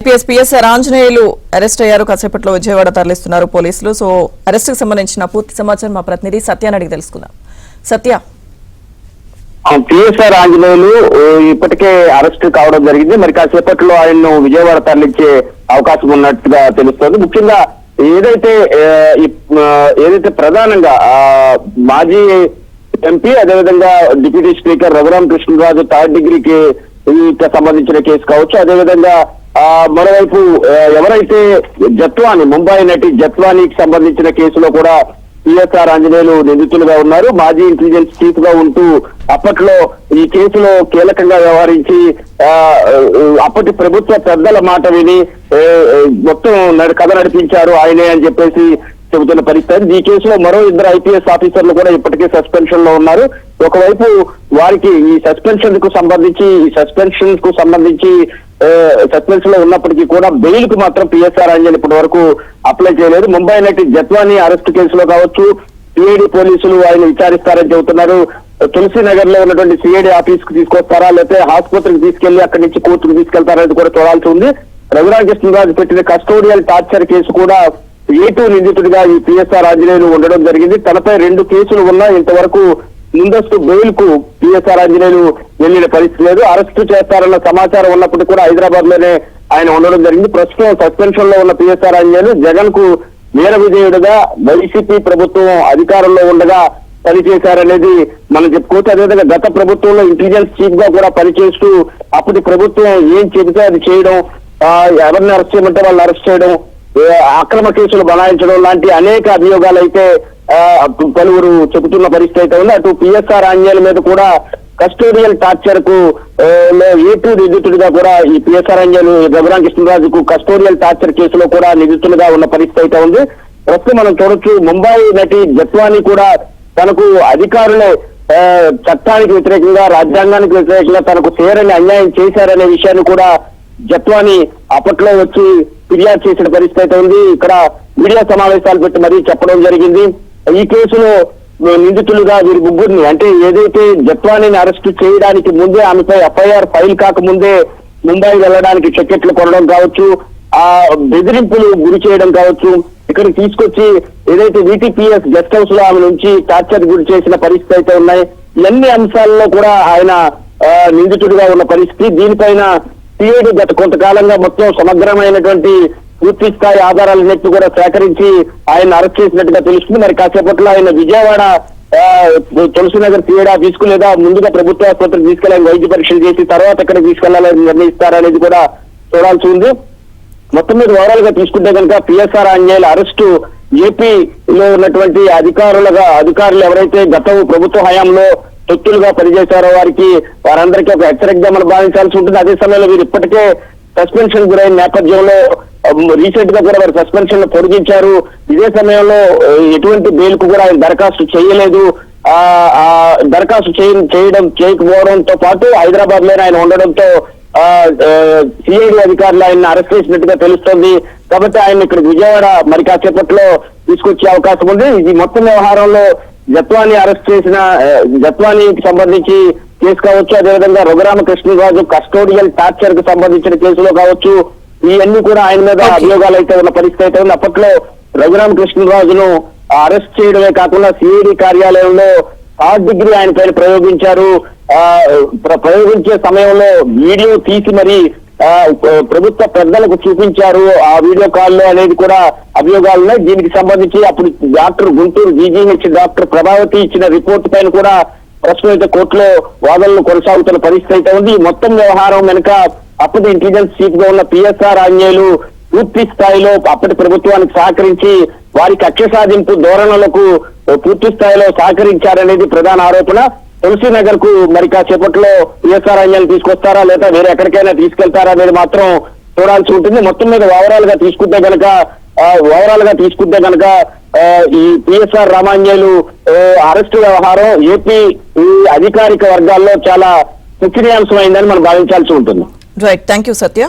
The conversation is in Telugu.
పిఎస్ఆర్ ఆంజనేయులు అరెస్ట్ అయ్యారు. కాసేపట్లో విజయవాడ తరలిస్తున్నారు పోలీసులు. సో అరెస్ట్ కు సంబంధించిన పూర్తి సమాచారం మా ప్రతినిధి సత్యాన్ని అడిగి తెలుసుకుందాం. సత్య, పిఎస్ఆర్ ఆంజనేయులు ఇప్పటికే అరెస్ట్ కావడం జరిగింది. మరి కాసేపట్లో ఆయన్ను విజయవాడ తరలించే అవకాశం ఉన్నట్టుగా తెలుస్తోంది. ముఖ్యంగా ఏదైతే ప్రధానంగా మాజీ ఎంపీ అదేవిధంగా deputy speaker Raghurama Krishnaraju third డిగ్రీకి సంబంధించిన కేసు కావచ్చు, అదేవిధంగా మరోవైపు ఎవరైతే జత్వాని ముంబై నటి జత్వానీకి సంబంధించిన కేసులో కూడా పిఎస్ఆర్ ఆంజనేయులు నిందితులుగా ఉన్నారు. మాజీ ఇంటెలిజెన్స్ చీఫ్ గా ఉంటూ అప్పట్లో ఈ కేసులో కీలకంగా వ్యవహరించి అప్పటి ప్రభుత్వ పెద్దల మాట విని మొత్తం కథ నడిపించారు ఆయనే అని చెప్పేసి చెబుతున్న పరిస్థితి. ఈ కేసులో మరో ఇద్దరు ఐపీఎస్ ఆఫీసర్లు కూడా ఇప్పటికే సస్పెన్షన్ లో ఉన్నారు. ఒకవైపు వారికి ఈ సస్పెన్షన్ కు సంబంధించి సస్పెన్షన్ లో ఉన్నప్పటికీ కూడా బెయిల్ కు మాత్రం పిఎస్ఆర్ ఆంజనేయులు ఇప్పటి వరకు అప్లై చేయలేదు. ముంబై నటి జత్వానీ అరెస్ట్ కేసులో కావచ్చు సిఐడి పోలీసులు ఆయన విచారిస్తారని చెబుతున్నారు. తులసి నగర్ లో ఉన్నటువంటి సిఐడి ఆఫీస్ కు తీసుకొస్తారా లేకపోతే ఆసుపత్రికి తీసుకెళ్లి అక్కడి నుంచి కోర్టుకు తీసుకెళ్తారనేది కూడా చూడాల్సి ఉంది. రఘురామ కృష్ణరాజు పెట్టిన కస్టోడియల్ టార్చర్ కేసు కూడా A2 నిందితుడిగా ఈ పిఎస్ఆర్ ఆంజనేయులు ఉండడం జరిగింది. తనపై 2 కేసులు ఉన్నా ఇంతవరకు ముందస్తు బెయిల్ కు పిఎస్ఆర్ ఆంజనేయులు వెళ్లిన పరిస్థితి లేదు. అరెస్టు చేస్తారన్న సమాచారం ఉన్నప్పటికీ కూడా హైదరాబాద్ లోనే ఆయన ఉండడం జరిగింది. ప్రస్తుతం సస్పెన్షన్ లో ఉన్న పిఎస్ఆర్ ఆంజనేయులు జగన్ కు వీర విజయుడుగా వైసీపీ ప్రభుత్వం అధికారంలో ఉండగా పనిచేశారనేది మనం చెప్పుకోవచ్చు. అదేవిధంగా గత ప్రభుత్వంలో ఇంటెలిజెన్స్ చీఫ్ గా కూడా పనిచేస్తూ అప్పటి ప్రభుత్వం ఏం చెబితే అది చేయడం, ఎవరిని అరెస్ట్ చేయమంటే వాళ్ళు అరెస్ట్ చేయడం, అక్రమ కేసులు బనాయించడం లాంటి అనేక అభియోగాలు అయితే పలువురు చెబుతున్న పరిస్థితి అయితే ఉంది. అటు పిఎస్ఆర్ ఆంజనేయుల మీద కూడా కస్టోడియల్ టార్చర్ కు A2 నిందితుడిగా కూడా ఈ పిఎస్ఆర్ ఆంజనేయులు రఘురామ కృష్ణరాజుకు కస్టోడియల్ టార్చర్ కేసులో కూడా నిందితులుగా ఉన్న పరిస్థితి అయితే ఉంది. ప్రస్తుతం మనం చూడొచ్చు ముంబై నటి జత్వానీ కూడా తనకు అధికారులే చట్టానికి వ్యతిరేకంగా రాజ్యాంగానికి వ్యతిరేకంగా తనకు తీరని అన్యాయం చేశారనే విషయాన్ని కూడా జత్వానీ అప్పట్లో వచ్చి ఫిర్యాదు చేసిన పరిస్థితి అయితే ఉంది. ఇక్కడ మీడియా సమావేశాలు పెట్టి మరీ చెప్పడం జరిగింది. ఈ కేసులో నిందితులుగా వీరి ముగ్గురిని అంటే ఏదైతే జత్వానీని అరెస్ట్ చేయడానికి ముందే ఆమెపై ఎఫ్ఐఆర్ ఫైల్ కాకముందే ముంబై వెళ్ళడానికి టికెట్లు కొనడం కావచ్చు, ఆ బెదిరింపులు గురి చేయడం కావచ్చు, ఇక్కడికి తీసుకొచ్చి ఏదైతే VTPS గెస్ట్ హౌస్ లో ఆమె నుంచి టార్చర్ గురి చేసిన పరిస్థితి అయితే ఉన్నాయి. ఇవన్నీ అంశాల్లో కూడా ఆయన నిందితుడిగా ఉన్న పరిస్థితి. దీనిపైన సిఐడి గత కొంతకాలంగా మొత్తం సమగ్రమైనటువంటి పూర్తి స్థాయి ఆధారాలన్నింటినీ కూడా సేకరించి ఆయన అరెస్ట్ చేసినట్టుగా తెలుస్తుంది. మరి కాసేపట్లో ఆయన విజయవాడ తులసి నగర్ సిఐడి ఆఫీస్కు లేదా ముందుగా ప్రభుత్వ ఆసుపత్రికి తీసుకెళ్లి వైద్య పరీక్షలు చేసి తర్వాత ఎక్కడికి తీసుకెళ్లాలని నిర్ణయిస్తారనేది కూడా చూడాల్సి ఉంది. మొత్తం మీద ఓవరాల్ గా తీసుకుంటే కనుక పిఎస్ఆర్ ఆంజనేయుల అరెస్టు ఏపీలో ఉన్నటువంటి అధికారులు ఎవరైతే గత ప్రభుత్వ హయాంలో తొత్తులుగా పనిచేశారో వారందరికీ ఒక హెచ్చరికగా మనం భావించాల్సి ఉంటుంది. అదే సమయంలో వీరు ఇప్పటికే సస్పెన్షన్ గురైన నేపథ్యంలో రీసెంట్ గా కూడా వారు సస్పెన్షన్ పొడిగించారు. ఇదే సమయంలో ఎటువంటి బెయిల్ కు కూడా ఆయన దరఖాస్తు చేయలేదు. దరఖాస్తు చేయకపోవడంతో పాటు హైదరాబాద్ లోనే ఆయన ఉండడంతో సిఐడి అధికారులు ఆయన అరెస్ట్ చేసినట్టుగా తెలుస్తోంది. కాబట్టి ఆయన ఇక్కడ విజయవాడ మరి కాసేపట్లో తీసుకొచ్చే అవకాశం ఉంది. ఇది మొత్తం వ్యవహారంలో జత్వానీకి సంబంధించి కేసు కావచ్చు, అదేవిధంగా రఘురామ కృష్ణరాజు కస్టోడియల్ టార్చర్ కు సంబంధించిన కేసులో కావచ్చు, ఇవన్నీ కూడా ఆయన మీద అభియోగాలు అయితే ఉన్న పరిస్థితి అయితే ఉంది. అప్పట్లో రఘురామ కృష్ణరాజును అరెస్ట్ చేయడమే కాకుండా సిఐడి కార్యాలయంలో థర్డ్ డిగ్రీ ఆయన పైన ప్రయోగించారు. ప్రయోగించే సమయంలో వీడియో తీసి మరి ప్రభుత్వ పెద్దలకు చూపించారు ఆ వీడియో కాల్లో అనేది కూడా అభియోగాలు ఉన్నాయి. దీనికి సంబంధించి అప్పుడు doctor Guntur GGH doctor Prabhavati ఇచ్చిన రిపోర్ట్ పైన కూడా ప్రస్తుతం అయితే కోర్టులో వాదనలు కొనసాగుతున్న పరిస్థితి అయితే ఉంది. మొత్తం వ్యవహారం వెనుక అప్పటి ఇంటెలిజెన్స్ చీఫ్ గా ఉన్న పిఎస్ఆర్ ఆంజనేయులు పూర్తి స్థాయిలో అప్పటి ప్రభుత్వానికి సహకరించి వారి కక్ష సాధింపు ధోరణులకు పూర్తి స్థాయిలో సహకరించారనేది ప్రధాన ఆరోపణ. తులసి నగర్ కు మరి కాసేపట్లో పిఎస్ఆర్ ఆంజనేయులు తీసుకొస్తారా లేదా వేరే ఎక్కడికైనా తీసుకెళ్తారా అనేది మాత్రం చూడాల్సి ఉంటుంది. మొత్తం మీద ఓవరాల్ గా తీసుకుంటే కనుక ఈ పిఎస్ఆర్ రామాంజనేయులు అరెస్టు వ్యవహారం ఏపీ అధికారిక వర్గాల్లో చాలా చర్చనీయాంశమైందని మనం భావించాల్సి ఉంటుంది. Right, thank you Satya.